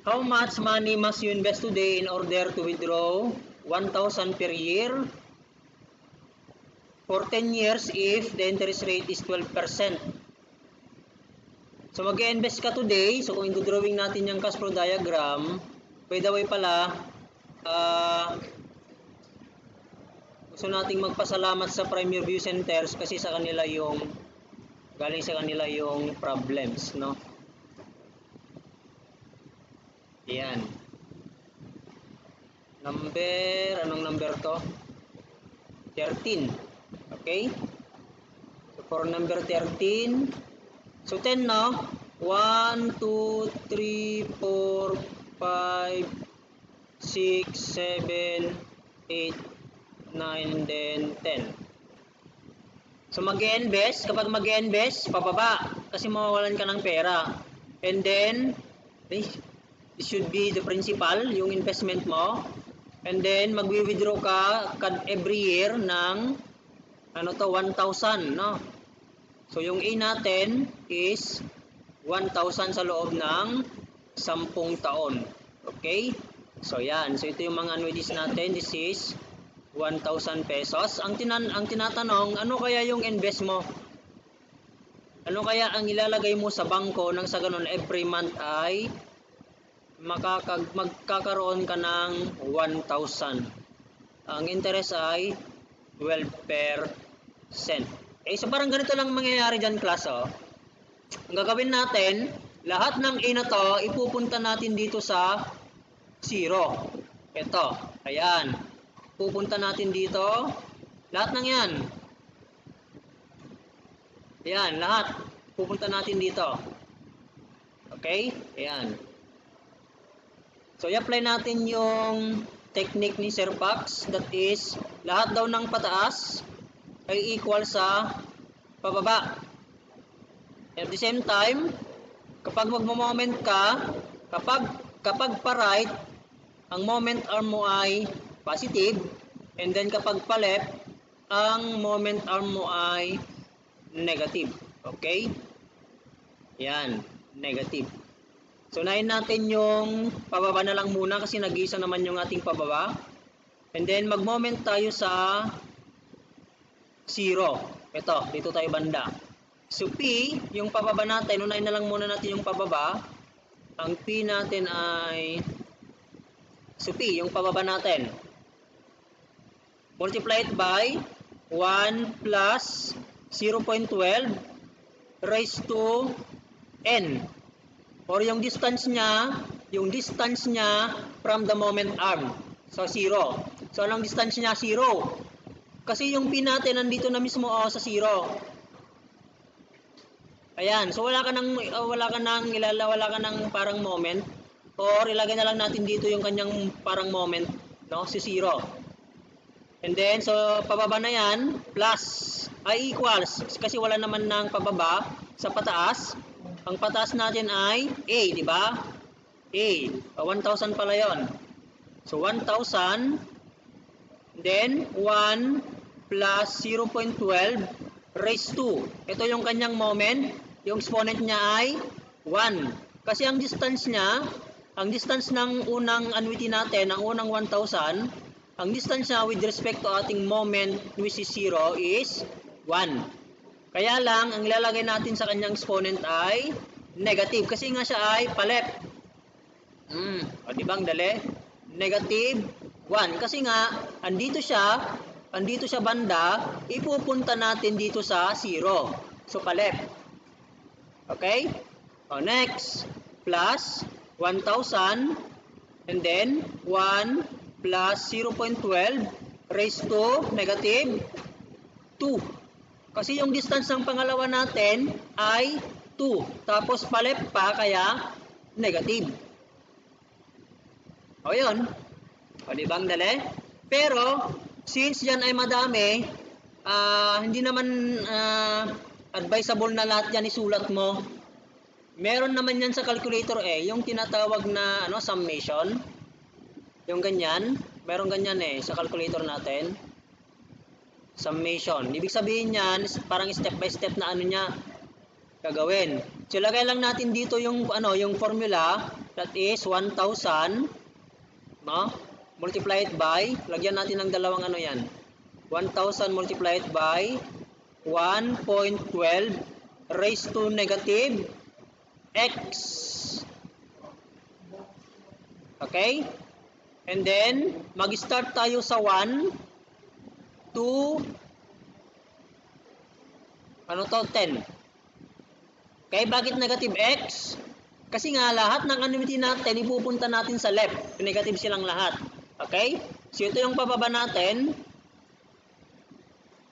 How much money must you invest today in order to withdraw 1,000 per year for 10 years if the interest rate is 12%? So mag-invest ka today. So kung i-drawing natin yung cash flow diagram, by the way pala, gusto nating magpasalamat sa Prime Review Centers kasi sa kanila yung galing sa kanila yung problems, no? Yan. Anong number to? 13. Okay? So for number 13, so 10, no? 1, 2, 3, 4, 5, 6, 7, 8, 9, then 10. So mag-invest, kapag mag-invest, pababa kasi mawawalan ka ng pera. And then, this should be the principal, yung investment mo. And then, mag-withdraw ka every year ng 1,000, no? So, yung A natin is 1,000 sa loob ng 10 taon. Okay? So, yan. So, ito yung mga annuities natin. This is 1,000 pesos. Ang tinatanong, ano kaya yung invest mo? Ano kaya ang ilalagay mo sa bangko nang sa ganun every month ay magkakaroon ka ng 1,000. Ang interest ay 12%. So parang ganito lang mangyayari dyan, class. Ang gagawin natin, lahat ng A na to, ipupunta natin dito sa 0. Ito, ayan. Pupunta natin dito. Lahat ng yan. Ayan, lahat. Pupunta natin dito. Okay? Ayan. So, i-apply natin yung technique ni Sir Pax. That is, lahat daw ng pataas ay equal sa pababa. At the same time, kapag magmo-moment ka, kapag pa-right, ang moment arm mo ay positive. And then kapag pa-left, ang moment arm mo ay negative. Okay? Yan, negative. So, unahin natin yung pababa na lang muna kasi nag-iisa naman yung ating pababa. And then, mag-moment tayo sa 0. Ito, dito tayo banda. So, P, yung pababa natin, unahin na lang muna natin yung pababa. Ang P natin ay, so P, yung pababa natin. Multiply it by 1 plus 0.12 raised to N. Or yung distance niya from the moment arm. So, 0. So, anong distance niya? 0. Kasi yung P natin nandito na mismo sa 0. Ayan. So, wala ka nang parang moment. Or, ilagay na lang natin dito yung kanyang parang moment. No? Si 0. And then, so, pababa na yan. Plus, ay equals. Kasi wala naman ng pababa sa pataas. Ang pataas natin ay A, di ba? A. 1,000 pala yun. So, 1,000. Then, 1 plus 0.12 raised to. Ito yung kanyang moment. Yung exponent niya ay 1. Kasi ang distance niya, ang distance ng unang annuity natin, ang unang 1,000, ang distance niya with respect to ating moment, which is 0, is 1. Kaya lang, ang ilalagay natin sa kanyang exponent ay negative. Kasi nga siya ay pa-left. O diba ang dali? Negative 1. Kasi nga, andito siya banda, ipupunta natin dito sa 0. So, pa-left. Okay? O, next. Plus 1,000. And then, 1 plus 0.12 raised to negative 2. Kasi yung distance ng pangalawa natin ay 2. Tapos pa-left pa, kaya negative. O yun. O diba ang dali? Pero, since yan ay madami, hindi naman advisable na lahat yan isulat mo. Meron naman yan sa calculator yung tinatawag na summation. Yung ganyan. Meron ganyan sa calculator natin. Summation. Ibig sabihin yan, parang step by step na niya. gagawin. So lagay lang natin dito yung yung formula, that is 1,000, no? Multiplied by, lagyan natin ng dalawang yan. 1,000 multiplied by 1.12 raised to negative x. Okay? And then mag-start tayo sa 1 to 10. Okay, bakit negative x? Kasi nga lahat ng anonymity natin ipupunta natin sa left. Negative silang lahat. Okay? So ito yung pababa natin.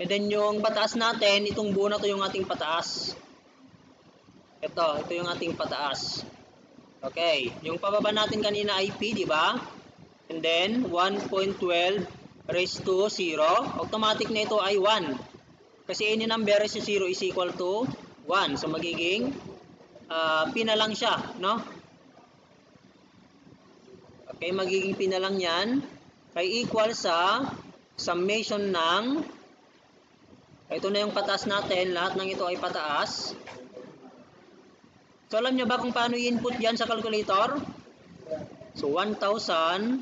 And then yung pataas natin, itong buo na to yung ating pataas. Ito yung ating pataas. Okay, yung pababa natin kanina ay p, di ba? And then 1.12 raised to 0. Automatic na ito ay 1. Kasi any number raised to 0 is equal to 1. So magiging p na lang siya, no? Okay, magiging p na lang yan. Ay equal sa summation ng, ito na yung pataas natin, lahat ng ito ay pataas. So alam nyo ba kung paano i-input yan sa calculator? So 1,000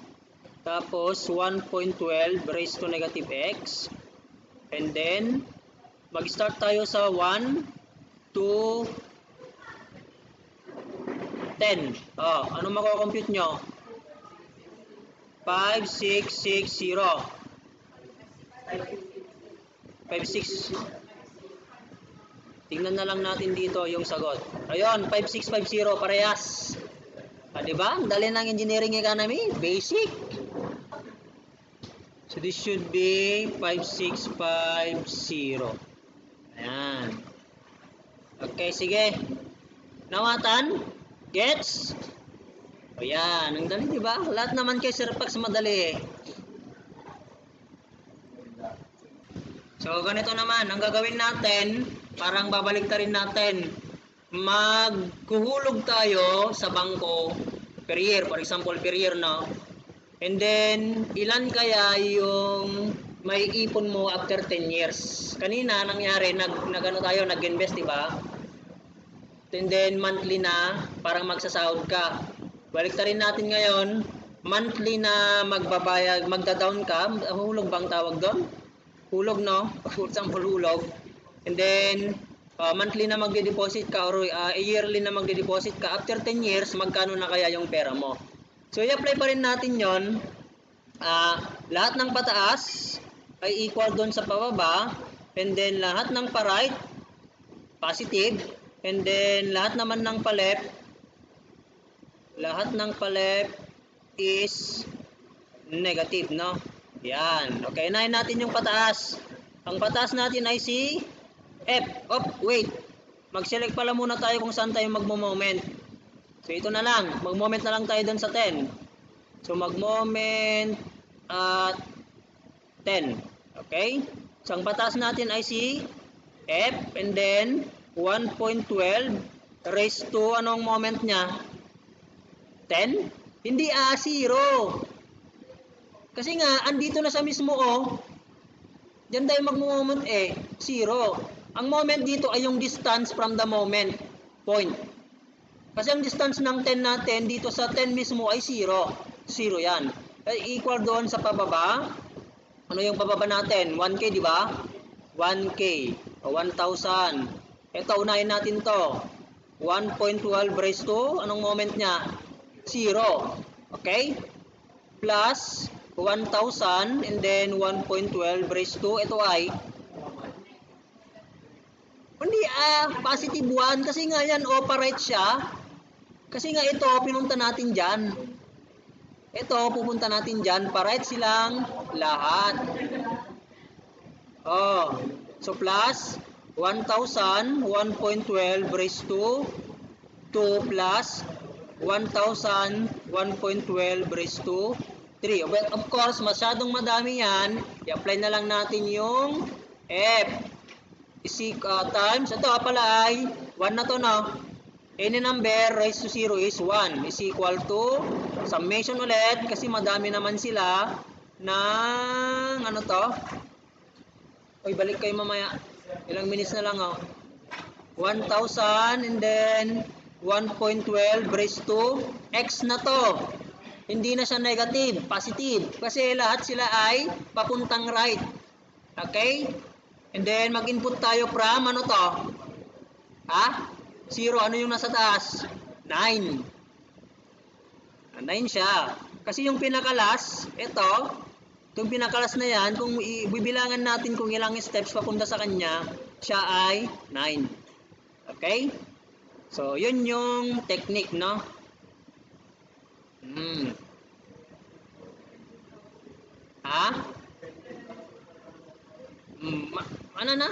tapos 1.12 raised to negative x. And then mag-start tayo sa 1 to 10. Ano mako-compute nyo? 5660. 56. Tingnan na lang natin dito yung sagot. Ayun, 5650 parehas. Diba? Dali ng engineering economy, basic. So this should be 5650. Ayan. Okay, sige. Nawatan? Gets? Ayan, ang dali, diba? Lahat naman kay Sir Pax madali. So ganito naman, ang gagawin natin, parang babaliktarin natin. Maghuhulog tayo sa bangko per year, for example per year, no? And then ilan kaya yung may ipon mo after 10 years? Kanina nangyari, nag-invest, di ba? And then monthly na, parang magsasahod ka. Baliktarin natin ngayon, monthly na magbabayad, magda-down ka. Hulog bang tawag doon? Hulog, no? For example, hulog. And then monthly na magde-deposit ka or yearly na magde-deposit ka. After 10 years, magkano na kaya yung pera mo? So i-apply pa rin natin yon. Lahat ng pataas ay equal doon sa pababa. And then lahat ng pa-right, positive. And then lahat naman ng pa-left, is negative, no? Yan. Okay, unahin natin yung pataas. Ang pataas natin ay si F. Wait. Mag-select pala muna tayo kung saan tayo magmo-moment. So ito na lang. Mag-moment na lang tayo doon sa 10. So mag-moment at 10. Okay? So ang pataas natin ay si F and then 1.12 raised to anong moment niya? 10? Hindi 0. Kasi nga, andito na sa mismo diyan tayo mag-moment 0. Ang moment dito ay yung distance from the moment point. Kasi ang distance ng 10 natin dito sa 10 mismo ay 0. 0 yan. Ay equal doon sa pababa. Ano yung pababa natin? 1K, di ba? 1K. O 1,000. Ito, unahin natin to. 1.12 raised to, anong moment niya? 0. Okay? Plus 1,000 and then 1.12 raised to, ito ay hindi positive 1 kasi nga yan operate siya. Kasi nga ito pinunta natin diyan. Ito pupunta natin diyan, pa-right silang lahat. So plus 1,000 1.12 raised to 2 plus 1,000 1.12 raised to 3. But of course, masyadong madami yan. I-apply na lang natin yung F. Times. Ito pala ay 1 na to, no? Any number raised to 0 is 1. Is equal to summation ulit. Kasi madami naman sila ng ano to? Balik kayo mamaya. Ilang minutes na lang, 1,000 and then 1.12 raised to x na to. Hindi na siya negative, positive. Kasi lahat sila ay papuntang right. Okay? And then mag-input tayo from ano to? 0. Ano yung nasa taas? 9. 9 siya. Kasi yung pinakalas, itong pinakalas na yan, kung bibilangan natin kung ilang steps papunta sa kanya, siya ay 9. Okay? So, yun yung technique, no? Ano na?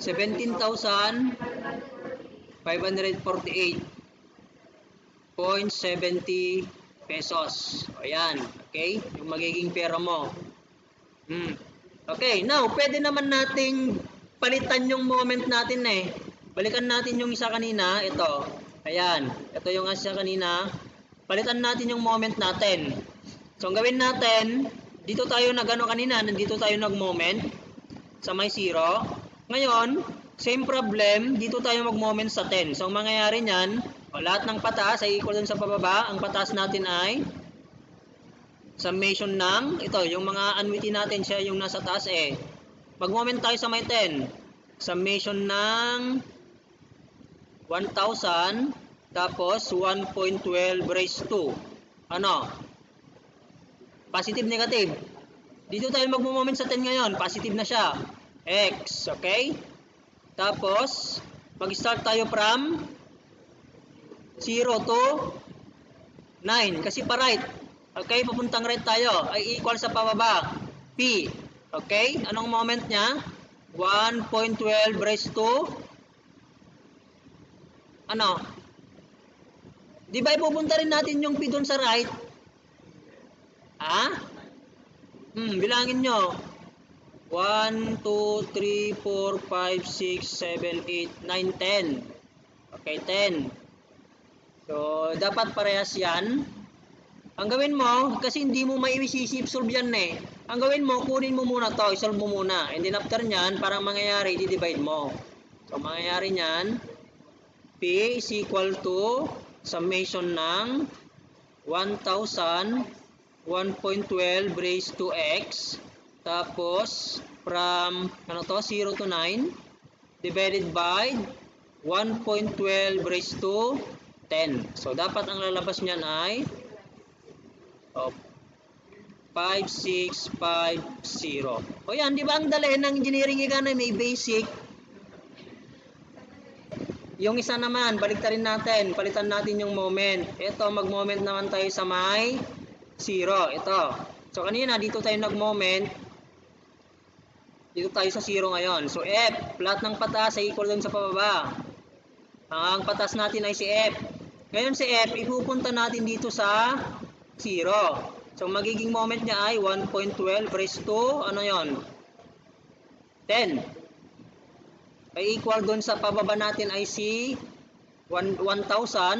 17,548.70 pesos. Ayan. Okay? Yung magiging pera mo. Okay. Now, pwede naman nating palitan yung moment natin eh. Balikan natin yung isa kanina. Ito. Ayan. Ito yung isa kanina. Palitan natin yung moment natin. So, ang gawin natin, dito tayo nag-ano kanina, nandito tayo nag-moment sa may 0. Ngayon, same problem, dito tayo mag-moment sa 10. So, ang mangyayari niyan, lahat ng patas ay equal dun sa pababa. Ang patas natin ay summation ng, ito, yung mga annuity natin siya yung nasa taas eh. Mag-moment tayo sa may 10. Summation ng 1,000 tapos 1.12 raised to ano? Positive, negative. Dito tayo mag-moment sa 10 ngayon. Positive na siya. X. Okay? Tapos, mag-start tayo from 0 to 9. Kasi pa right. Okay? Papuntang right tayo. Ay equal sa pababa. P. Okay? Anong moment niya? 1.12 raised to ano? Di ba ipupunta rin natin yung P doon sa right? Bilangin nyo. 1, 2, 3, 4, 5, 6, 7, 8, 9, 10. Okay, 10. So, dapat parehas yan. Ang gawin mo, kasi hindi mo solve yan eh. Ang gawin mo, kunin mo muna to, isolve mo muna. And then after nyan, parang mangyayari, i-divide mo. So, mangyayari nyan, P is equal to summation ng 1,000, 1.12 raised to x, tapos from 0 to 9 divided by 1.12 raised to 10. So dapat ang lalabas niyan ay 5650. O yan, di ba ang dali ng engineering ika na may basic. Yung isa naman, baliktarin natin. Palitan natin yung moment. Ito, mag-moment naman tayo sa may 0. Ito. So, kanina, dito tayo nag-moment. Dito tayo sa 0 ngayon. So, F. Lahat ng patas ay equal dun sa pababa. Ang patas natin ay si F. Ngayon si F, ipupunta natin dito sa 0. So, magiging moment niya ay 1.12 raised to, ano yon? 10. Ay equal doon sa pababa natin ay si 1,000,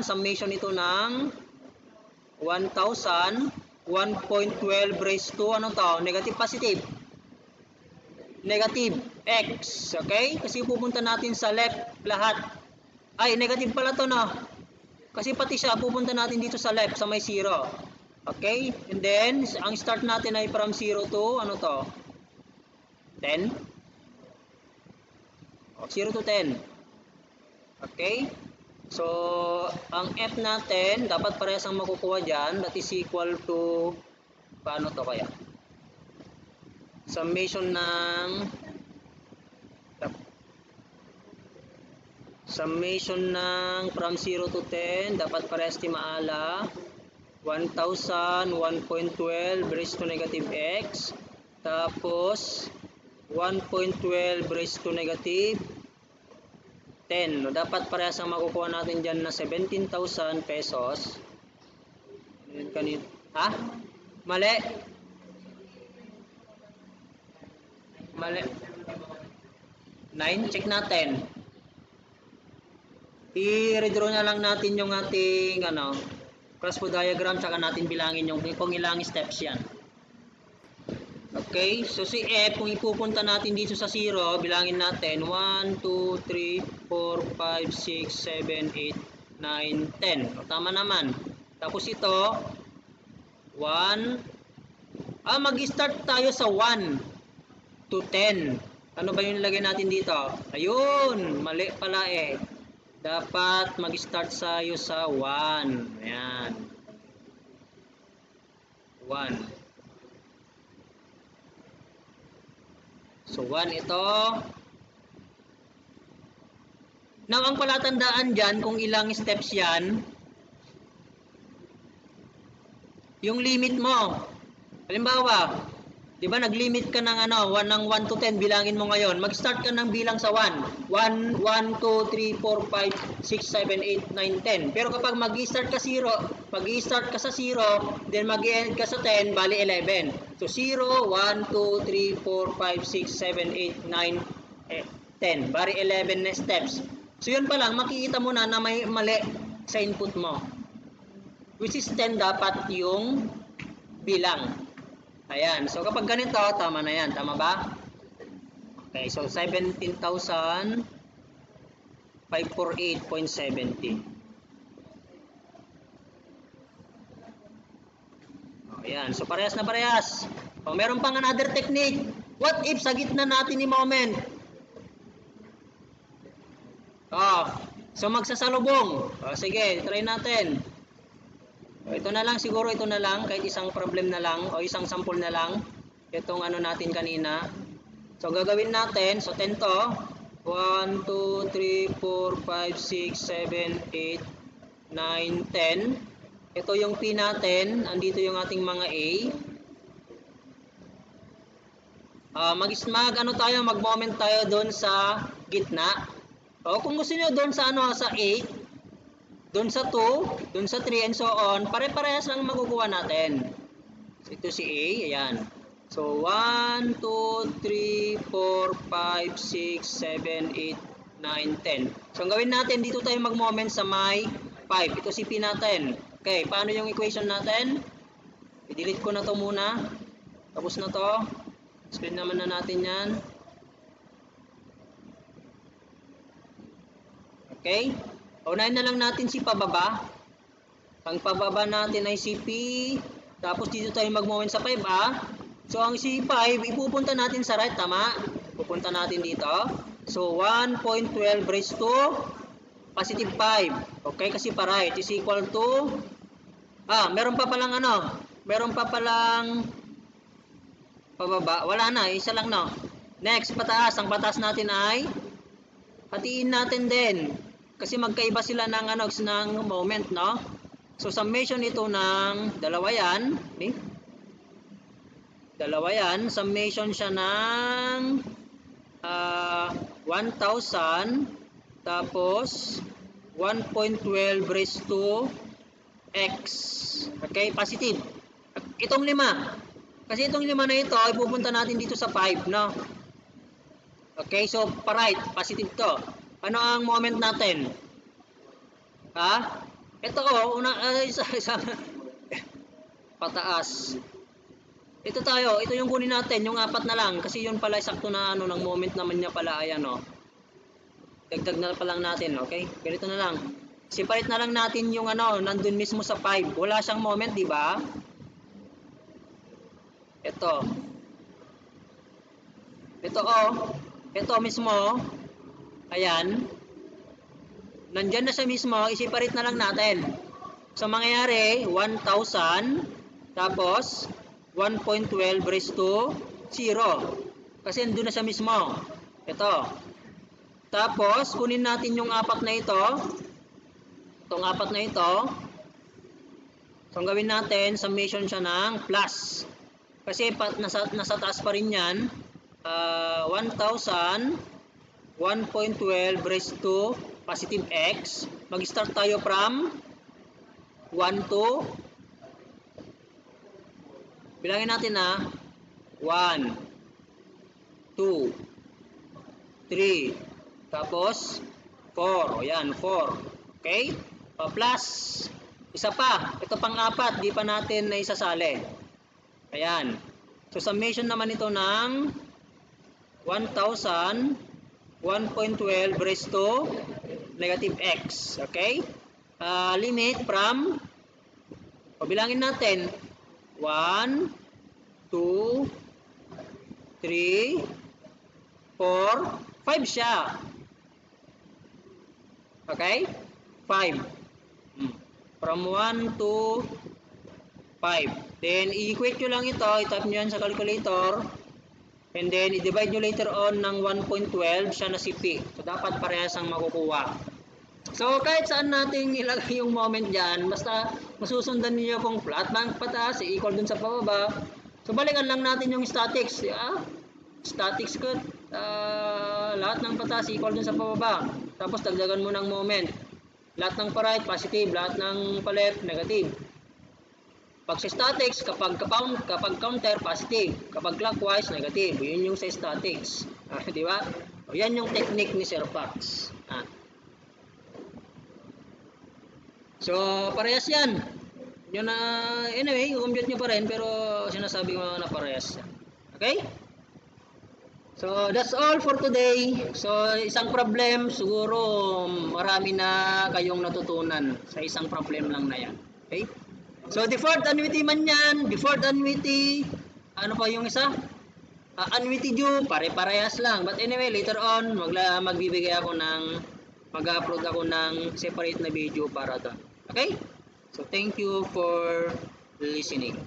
summation ito ng 1,000, 1.12 raised to, ano to? Negative, positive? Negative, x. Okay? Kasi pupunta natin sa left lahat. Ay, negative pala to, no? Kasi pati siya, pupunta natin dito sa left, sa may 0. Okay? And then, ang start natin ay from 0 to, ano to? 10? 0 to 10. Okay? So, ang F natin, dapat parehas ang makukuha dyan. That is equal to, paano to kaya? Summation ng from 0 to 10, dapat parehas ti maala. 1,000, 1.12 raised to negative x. Tapos, 1.12 raised to negative 10. No, dapat parehas ang makukuha natin dyan na 17,000 pesos. Ha? Mali? Mali. 9. Check natin. I-redraw na lang natin yung ating cross flow diagram, saka natin bilangin yung kung ilang steps yan. Okay, so si F, kung ipupunta natin dito sa 0, bilangin natin 1, 2, 3, 4, 5, 6, 7, 8, 9, 10. O, tama naman. Tapos ito, 1. Mag-start tayo sa 1 to 10. Ano ba yung nilagay natin dito? Ayun, mali pala eh. Dapat mag-start tayo sa 1. Ayan. 1. So, 1 ito. Now, ang palatandaan dyan, kung ilang steps yan, yung limit mo. Halimbawa, di ba nag-limit ka ng, ng 1 to 10, bilangin mo ngayon. Mag-start ka ng bilang sa 1. 1, 1, 2, 3, 4, 5, 6, 7, 8, 9, 10. Pero kapag mag-start ka sa 0, then mag-end ka sa 10, bali 11. So 0, 1, 2, 3, 4, 5, 6, 7, 8, 9, 10. Bali 11 na steps. So yun pa lang, makikita mo na may mali sa input mo. Which is 10 dapat yung bilang. Ayan. So kapag ganito, tama na yan. Tama ba? Okay. So 17,548.70. Ayan. So parehas na parehas. O, meron pang another technique. What if sa gitna natin ni moment? So magsasalubong. Sige, try natin. Ito na lang siguro, ito na lang, kahit isang problem na lang o isang sample na lang. Itong natin kanina. So gagawin natin, so 10 to. 1, 2, 3, 4, 5, 6, 7, 8, 9, 10. Ito yung P natin, andito yung ating mga A. Mag-moment tayo doon sa gitna. O kung gusto niyo doon sa sa 8, doon sa 2, doon sa 3, and so on, pare-parehas lang makukuha natin. So, ito si A, ayan. So, 1, 2, 3, 4, 5, 6, 7, 8, 9, 10. So, ang gawin natin, dito tayo mag-moment sa may 5. Ito si P natin. Okay, paano yung equation natin? I-delete ko na to muna. Tapos na to. Screen naman na natin yan. Okay? Unahin na lang natin si pababa. Ang pababa natin ay si P. Tapos dito tayo mag-moment sa 5A. So ang si 5, ipupunta natin sa right, tama? Pupunta natin dito. So 1.12 raised to positive 5. Okay, kasi pa right is equal to meron pa palang meron pa palang pababa. Wala na, isa lang no. Next, pataas. Ang pataas natin ay hatiin natin din. Kasi magkaiba sila ng ng moment, no? So summation ito ng dalawa yan, dalawa yan, summation siya ng 1,000 tapos 1.12 raised to x. Okay, positive. Itong 5. Kasi itong 5 na ito, ipupunta natin dito sa 5, no? Okay, so pa-right, positive to. Ano ang moment natin? Ito isa pataas. Ito yung kunin natin, yung 4 na lang kasi yun pala sakto na ng moment naman niya pala ay dagdag na pa lang natin, okay? Ganito na lang. Separate na lang natin yung nandun mismo sa 5. Wala siyang moment, di ba? Ito mismo. Ayan. Nandyan na siya mismo, i-separate na lang natin. So, mangyayari, 1,000, tapos, 1.12 raised to 0. Kasi nandun na siya mismo. Ito. Tapos, kunin natin yung 4 na ito. Itong 4 na ito. So, ang gawin natin, summation siya ng plus. Kasi, nasa taas pa rin yan. 1,000, 1.12 raised to positive x. Mag-start tayo from 1 to, bilangin natin 1, 2, 3, tapos 4. O yan, 4. Okay? Plus, isa pa. Ito pang 4, di pa natin na isasali. Ayan. So, summation naman ito ng 1,000, 1.12 raised to negative x. Okay? Limit from, pabilangin natin, 1, 2, 3, 4, 5 siya. Okay? 5. From 1 to 5. Then, i-equate nyo lang ito. I-type nyo yan sa calculator. And then, i-divide nyo later on ng 1.12. Siya na si P. So, dapat parehas ang makukuha. So, kahit saan natin ilagay yung moment dyan, basta masusundan niyo kung flat ng pataas, equal dun sa pababa. So, balikan lang natin yung statics. Statics ko, lahat ng pataas equal dun sa pababa. Tapos, dagdagan mo ng moment. Lahat ng pa-right, positive. Lahat ng pa-left, negative. Pag sa statics, kapag counter, positive. Kapag clockwise, negative. Yun yung sa statics. Di ba? O, yan yung technique ni Sir Fox. So, parehas yan. Yun na, anyway, compute nyo pa rin, pero sinasabi ko na parehas yan. Okay? So, that's all for today. So, isang problem, siguro marami na kayong natutunan sa isang problem lang na yan. Okay? So, deferred annuity man yan, deferred annuity, ano pa yung isa? Annuity due, pare-parehas lang. But anyway, later on, magbibigay ako ng, mag-upload ako ng separate na video para doon. Okay? So, thank you for listening.